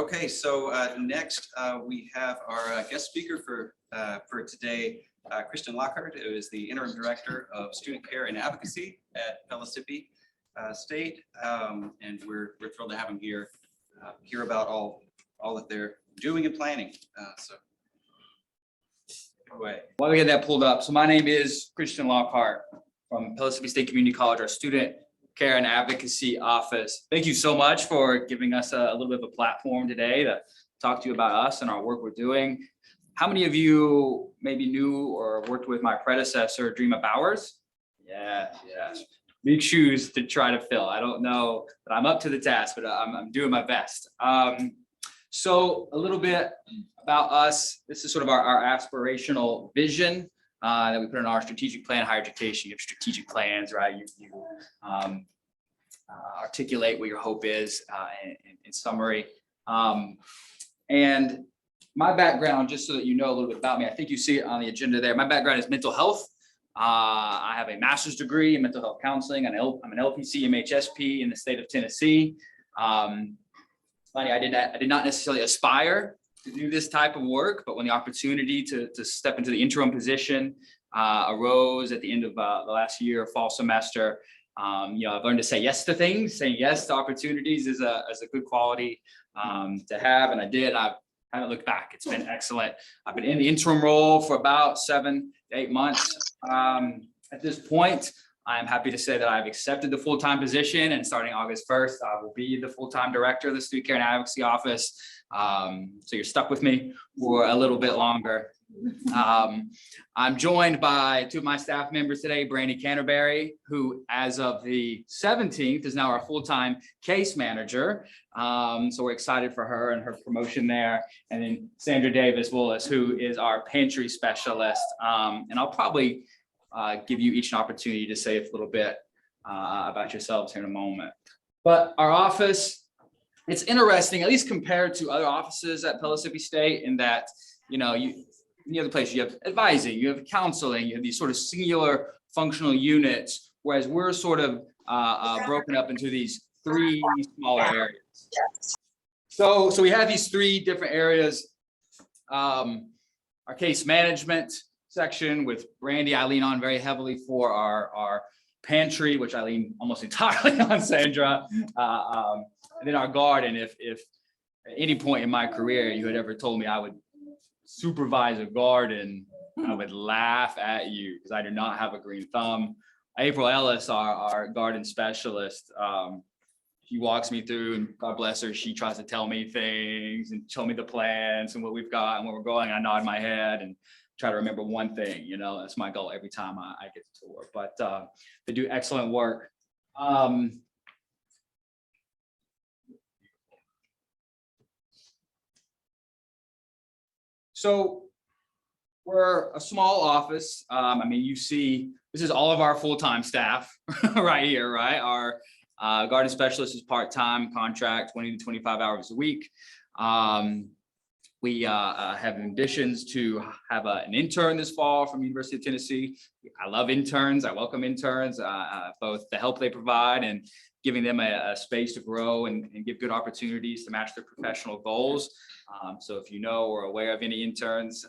Okay, so next we have our guest speaker for today, Kristen Lockheart, who is the Interim Director of Student Care and Advocacy at Pellissippi State, and we're thrilled to have him here, hear about all that they're doing and planning. So, away. While we get that pulled up, so my name is Kristen Lockheart from Pellissippi State Community College, our Student Care and Advocacy Office. Thank you so much for giving us a little bit of a platform today to talk to you about us and our work we're doing. How many of you maybe knew or worked with my predecessor, Dreama Bowers? Yes. Big shoes to try to fill. I don't know that I'm up to the task, but I'm doing my best. So a little bit about us. This is sort of our aspirational vision that we put in our strategic plan. Higher education, you have strategic plans, right? You articulate what your hope is in summary. And my background, just so that you know a little bit about me, I think you see it on the agenda there. My background is mental health. I have a master's degree in mental health counseling. I'm an LPC MHSP in the state of Tennessee. Funny, I did not necessarily aspire to do this type of work, but when the opportunity to step into the interim position arose at the end of the last year, fall semester, I've learned to say yes to things. Saying yes to opportunities is a good quality to have, and I did. I haven't looked back. It's been excellent. I've been in the interim role for about 7 to 8 months. At this point, I'm happy to say that I've accepted the full-time position, and starting August 1st, I will be the full-time director of the Student Care and Advocacy Office. So you're stuck with me for a little bit longer. I'm joined by 2 of my staff members today, Brandy Canterbury, who as of the 17th is now our full-time case manager. So we're excited for her and her promotion there. And then Sandra Davis-Willis, who is our pantry specialist. And I'll probably give you each an opportunity to say a little bit about yourselves here in a moment. But our office, it's interesting, at least compared to other offices at Pellissippi State, in that, any other place you have advising, you have counseling, you have these sort of singular functional units, whereas we're sort of broken up into these 3 smaller areas. So we have these 3 different areas. Our case management section with Brandy, I lean on very heavily for our pantry, which I lean almost entirely on Sandra. And then our garden, if at any point in my career you had ever told me I would supervise a garden, I would laugh at you because I do not have a green thumb. April Ellis, our garden specialist, she walks me through, and God bless her, she tries to tell me things and show me the plans and what we've got and where we're going. I nod my head and try to remember one thing. That's my goal every time I get to tour. But they do excellent work. So we're a small office. You see, this is all of our full-time staff right here, right? Our garden specialist is part-time contract, 20 to 25 hours a week. We have ambitions to have an intern this fall from University of Tennessee. I love interns. I welcome interns, both the help they provide and giving them a space to grow and give good opportunities to match their professional goals. So if you know or aware of any interns,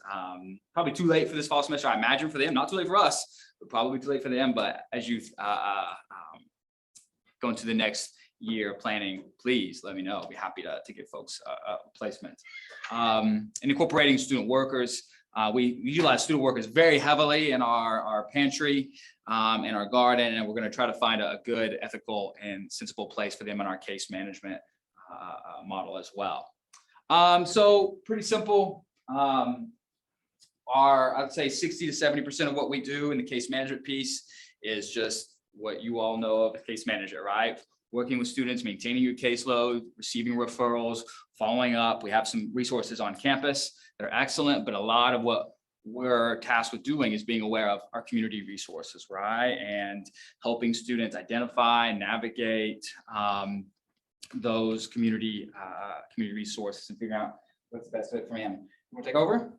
probably too late for this fall semester, I imagine, for them, not too late for us, but probably too late for them. But as you go into the next year planning, please let me know. I'll be happy to give folks a placement. And incorporating student workers. We utilize student workers very heavily in our pantry and our garden, and we're going to try to find a good, ethical, and sensible place for them in our case management model as well. So pretty simple. I'd say 60 to 70% of what we do in the case management piece is just what you all know of a case manager, right? Working with students, maintaining your caseload, receiving referrals, following up. We have some resources on campus that are excellent, but a lot of what we're tasked with doing is being aware of our community resources, right? And helping students identify and navigate those community resources and figure out what's the best fit for them. You want to take over?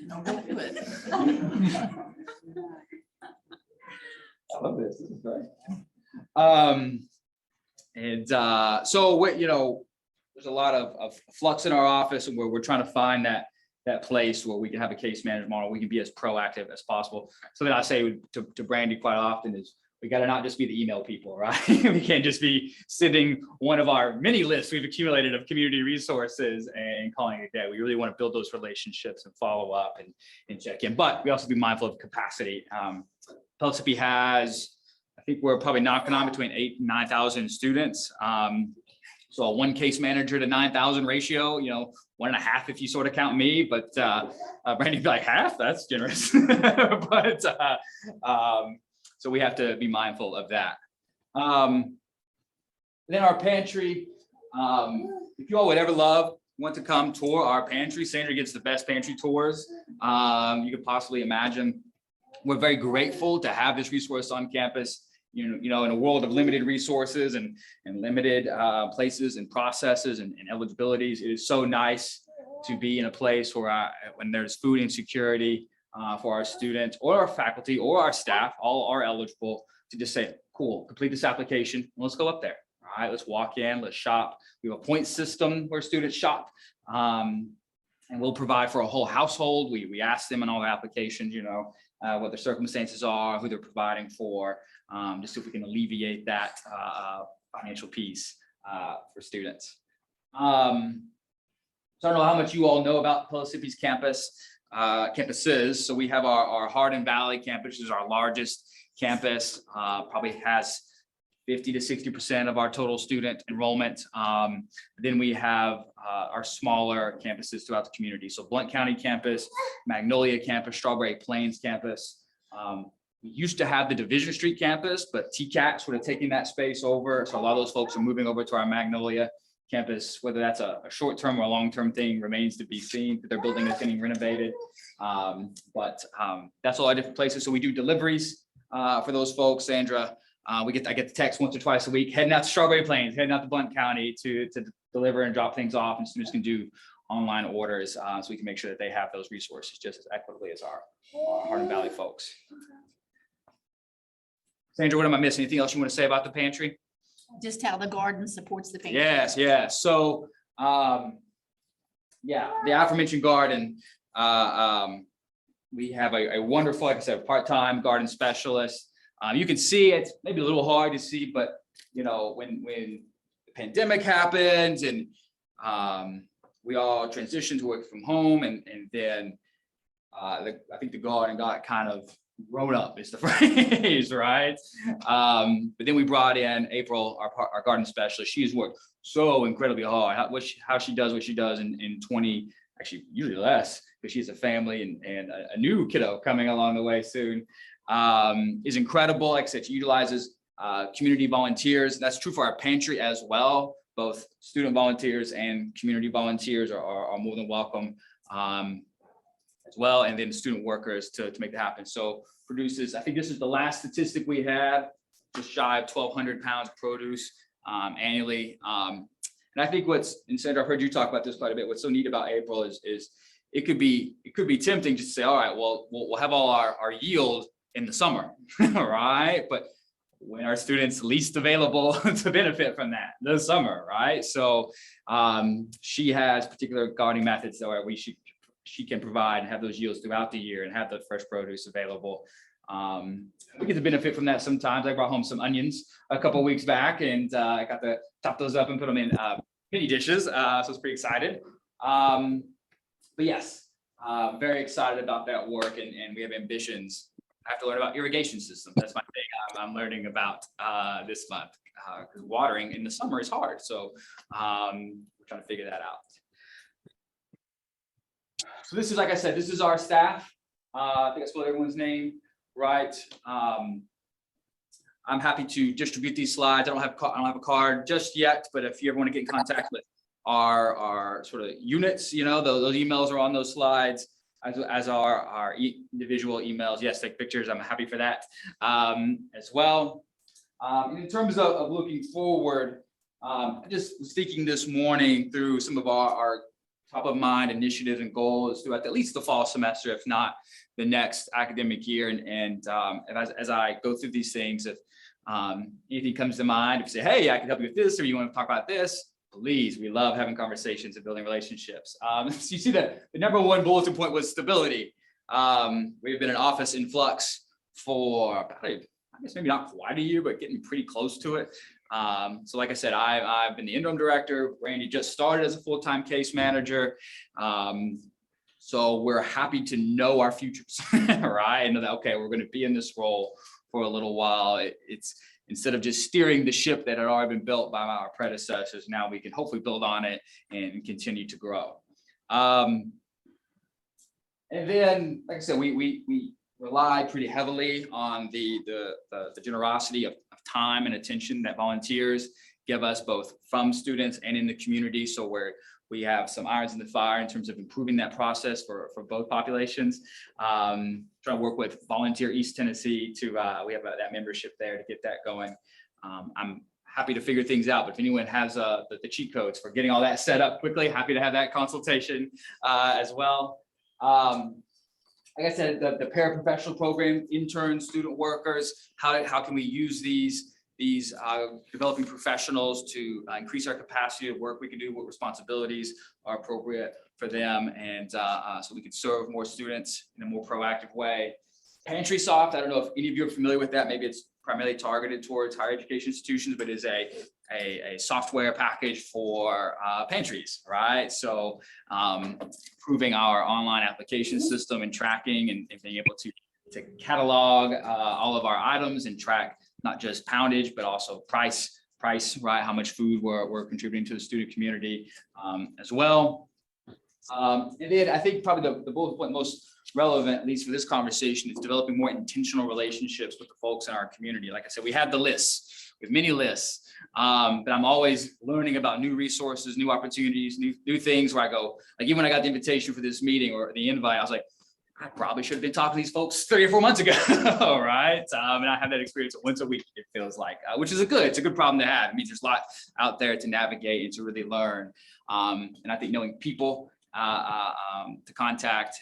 No, don't do it. I love this. This is great. So what, there's a lot of flux in our office, and where we're trying to find that place where we can have a case management model. We can be as proactive as possible. Something I say to Brandy quite often is, we got to not just be the email people, right? We can't just be sending one of our many lists we've accumulated of community resources and calling it a day. We really want to build those relationships and follow up and check in. But we also be mindful of capacity. Pellissippi has, I think we're probably knocking on between 8,000 and 9,000 students. So a 1 case manager to 9,000 ratio, 1.5 if you sort of count me, but Brandy'd be like, half? That's generous. But so we have to be mindful of that. Then our pantry, if you all would ever want to come tour our pantry, Sandra gets the best pantry tours you could possibly imagine. We're very grateful to have this resource on campus. In a world of limited resources and limited places and processes and eligibilities, it is so nice to be in a place where when there's food insecurity for our students or our faculty or our staff, all are eligible, to just say, cool, complete this application, let's go up there. All right, let's walk in, let's shop. We have a point system where students shop, and we'll provide for a whole household. We ask them in all the applications, what their circumstances are, who they're providing for, just so if we can alleviate that financial piece for students. So I don't know how much you all know about Pellissippi's campuses. So we have our Hardin Valley campus, which is our largest campus, probably has 50 to 60% of our total student enrollment. Then we have our smaller campuses throughout the community. So Blount County campus, Magnolia campus, Strawberry Plains campus. We used to have the Division Street campus, but TCAT sort of taking that space over. So a lot of those folks are moving over to our Magnolia campus. Whether that's a short-term or a long-term thing remains to be seen. Their building is getting renovated. But that's all our different places. So we do deliveries for those folks. Sandra, I get the text once or twice a week, heading out to Strawberry Plains, heading out to Blount County to deliver and drop things off, and students can do online orders, so we can make sure that they have those resources just as equitably as our Hardin Valley folks. Sandra, what am I missing? Anything else you want to say about the pantry? Just how the garden supports the pantry. Yes. So, the aforementioned garden, we have a wonderful, like I said, part-time garden specialist. You can see it's maybe a little hard to see, but when the pandemic happened and we all transitioned to work from home, and then I think the garden got kind of grown up is the phrase, right? But then we brought in April, our garden specialist. She has worked so incredibly hard. How she does what she does in 20, actually usually less, because she has a family and a new kiddo coming along the way soon. Is incredible. Like I said, she utilizes community volunteers. That's true for our pantry as well. Both student volunteers and community volunteers are more than welcome as well. And then student workers to make that happen. So produces, I think this is the last statistic we have, just shy of 1,200 pounds of produce annually. And I think and Sandra, I've heard you talk about this quite a bit. What's so neat about April is it could be tempting just to say, all right, well, we'll have all our yield in the summer, right? But when our students least available to benefit from that, the summer, right? So she has particular gardening methods that she can provide and have those yields throughout the year and have the fresh produce available. We get to benefit from that sometimes. I brought home some onions a couple of weeks back, and I got to chop those up and put them in mini dishes. So I was pretty excited. But yes, very excited about that work, and we have ambitions. I have to learn about irrigation systems. That's my thing I'm learning about this month, because watering in the summer is hard. So we're trying to figure that out. So this is, like I said, this is our staff. I think I spelled everyone's name right. I'm happy to distribute these slides. I don't have a card just yet, but if you ever want to get in contact with our sort of units, those emails are on those slides, as are our individual emails. Yes, take pictures. I'm happy for that as well. And in terms of looking forward, I just was thinking this morning through some of our top of mind initiatives and goals throughout at least the fall semester, if not the next academic year. And as I go through these things, if anything comes to mind, if you say, hey, I can help you with this, or you want to talk about this, please, we love having conversations and building relationships. So you see the number one bulletin point was stability. We've been in office in flux for about I guess maybe not quite a year, but getting pretty close to it. So like I said, I've been the interim director. Randy just started as a full-time case manager. So we're happy to know our futures, right? And know that, okay, we're going to be in this role for a little while. It's instead of just steering the ship that had already been built by our predecessors, now we can hopefully build on it and continue to grow. And then, like I said, we rely pretty heavily on the generosity of time and attention that volunteers give us, both from students and in the community. So we have some irons in the fire in terms of improving that process for both populations. Trying to work with Volunteer East Tennessee to we have that membership there to get that going. I'm happy to figure things out, but if anyone has the cheat codes for getting all that set up quickly, happy to have that consultation as well. Like I said, the paraprofessional program, interns, student workers, how can we use these developing professionals to increase our capacity of work we can do, what responsibilities are appropriate for them, and so we can serve more students in a more proactive way. Pantry Soft, I don't know if any of you are familiar with that. Maybe it's primarily targeted towards higher education institutions, but is a software package for pantries, right? So improving our online application system and tracking and being able to catalog all of our items and track not just poundage, but also price, right? How much food we're contributing to the student community as well. And then I think probably the bullet point most relevant, at least for this conversation, is developing more intentional relationships with the folks in our community. Like I said, we have the lists, we have many lists, but I'm always learning about new resources, new opportunities, new things where I go, like even when I got the invitation for this meeting or the invite, I was like, I probably should have been talking to these folks 3 or 4 months ago, right? And I have that experience once a week, it feels like, which is it's a good problem to have. It means there's a lot out there to navigate and to really learn. And I think knowing people to contact,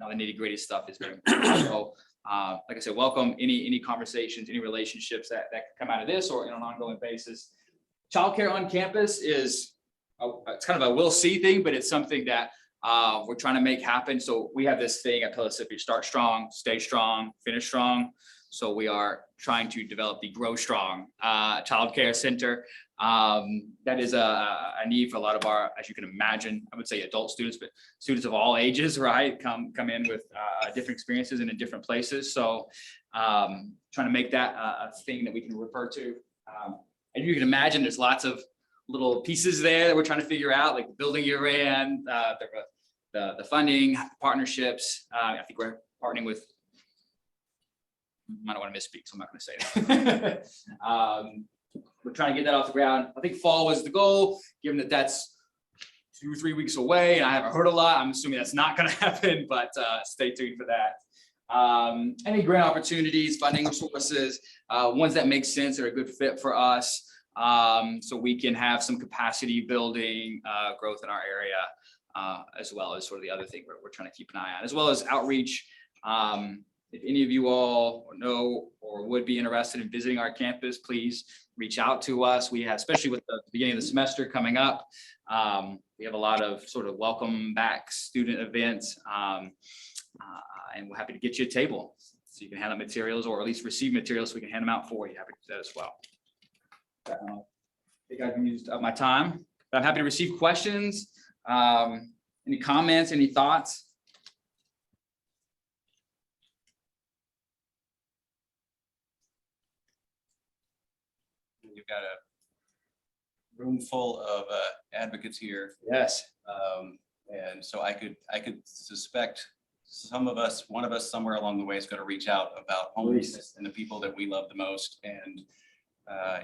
all the nitty gritty stuff is very important. So, like I said, welcome any conversations, any relationships that can come out of this or on an ongoing basis. Childcare on campus is, it's kind of a we'll see thing, but it's something that we're trying to make happen. So we have this thing at Pellissippi: start strong, stay strong, finish strong. So we are trying to develop the Grow Strong childcare center. That is a need for a lot of our, as you can imagine, I would say adult students, but students of all ages, right? Come in with different experiences and in different places. So trying to make that a thing that we can refer to. And you can imagine there's lots of little pieces there that we're trying to figure out, like the building you're in, the funding, partnerships. I think we're partnering with, I don't want to misspeak, so I'm not going to say that. We're trying to get that off the ground. I think fall was the goal, given that that's 2 or 3 weeks away, and I haven't heard a lot. I'm assuming that's not going to happen, but stay tuned for that. Any grant opportunities, funding sources, ones that make sense, that are a good fit for us, so we can have some capacity building growth in our area, as well as sort of the other thing we're trying to keep an eye on, as well as outreach. If any of you all know or would be interested in visiting our campus, please reach out to us. We have, especially with the beginning of the semester coming up, we have a lot of sort of welcome back student events, and we're happy to get you a table so you can hand out materials, or at least receive materials so we can hand them out for you. Happy to do that as well. I think I've used up my time, but I'm happy to receive questions. Any comments, any thoughts? You've got a room full of advocates here. Yes. And so I could suspect one of us somewhere along the way is going to reach out about homelessness and the people that we love the most, and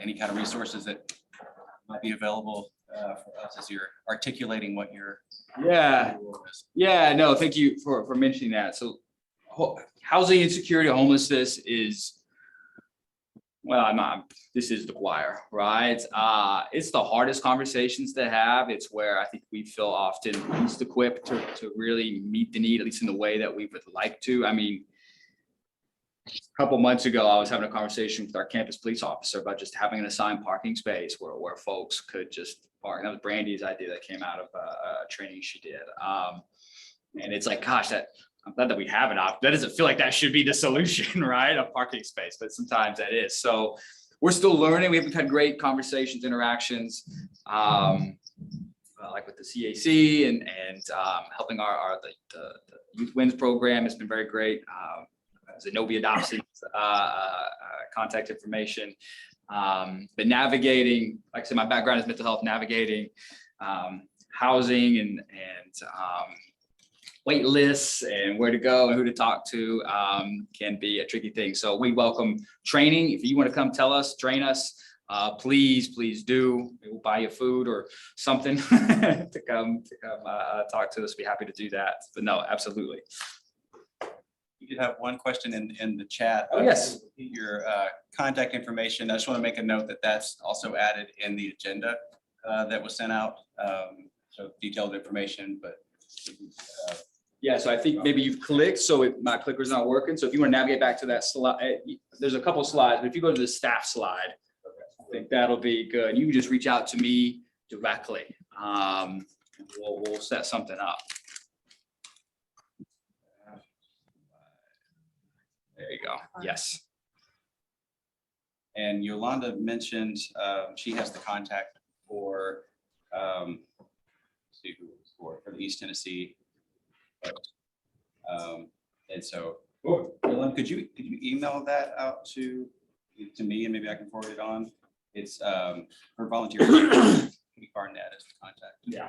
any kind of resources that might be available for us as you're articulating what you're. Yeah, no, thank you for mentioning that. So housing insecurity, homelessness is, well, this is the choir, right? It's the hardest conversations to have. It's where I think we feel often least equipped to really meet the need, at least in the way that we would like to. I mean, couple months ago, I was having a conversation with our campus police officer about just having an assigned parking space where folks could just park. And that was Brandy's idea that came out of a training she did. And it's like, gosh, I'm glad that we have an option. That doesn't feel like that should be the solution, right? A parking space, but sometimes that is. So we're still learning. We haven't had great conversations, interactions, like with the CAC and helping the Youth Wins program has been very great. Zenobia Dobson's contact information. But navigating, like I said, my background is mental health, navigating housing and wait lists and where to go and who to talk to can be a tricky thing. So we welcome training. If you want to come train us, please do. We'll buy you food or something to come talk to us. Be happy to do that. But no, absolutely. We did have one question in the chat. Oh, yes. Your contact information. I just want to make a note that that's also added in the agenda that was sent out. So detailed information, but. Yeah, so I think maybe you've clicked, so my clicker's not working. So if you want to navigate back to that slide, there's a couple slides, but if you go to the staff slide, I think that'll be good. You can just reach out to me directly. We'll set something up. There you go. Yes. And Yolanda mentioned she has the contact for for the East Tennessee folks. And so, Yolanda, could you email that out to me and maybe I can forward it on? It's her volunteer. Barnett is the contact. Yeah,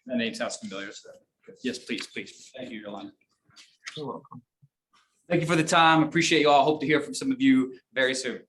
that name sounds familiar. So yes, please. Thank you, Yolanda. You're welcome. Thank you for the time. Appreciate you all. Hope to hear from some of you very soon.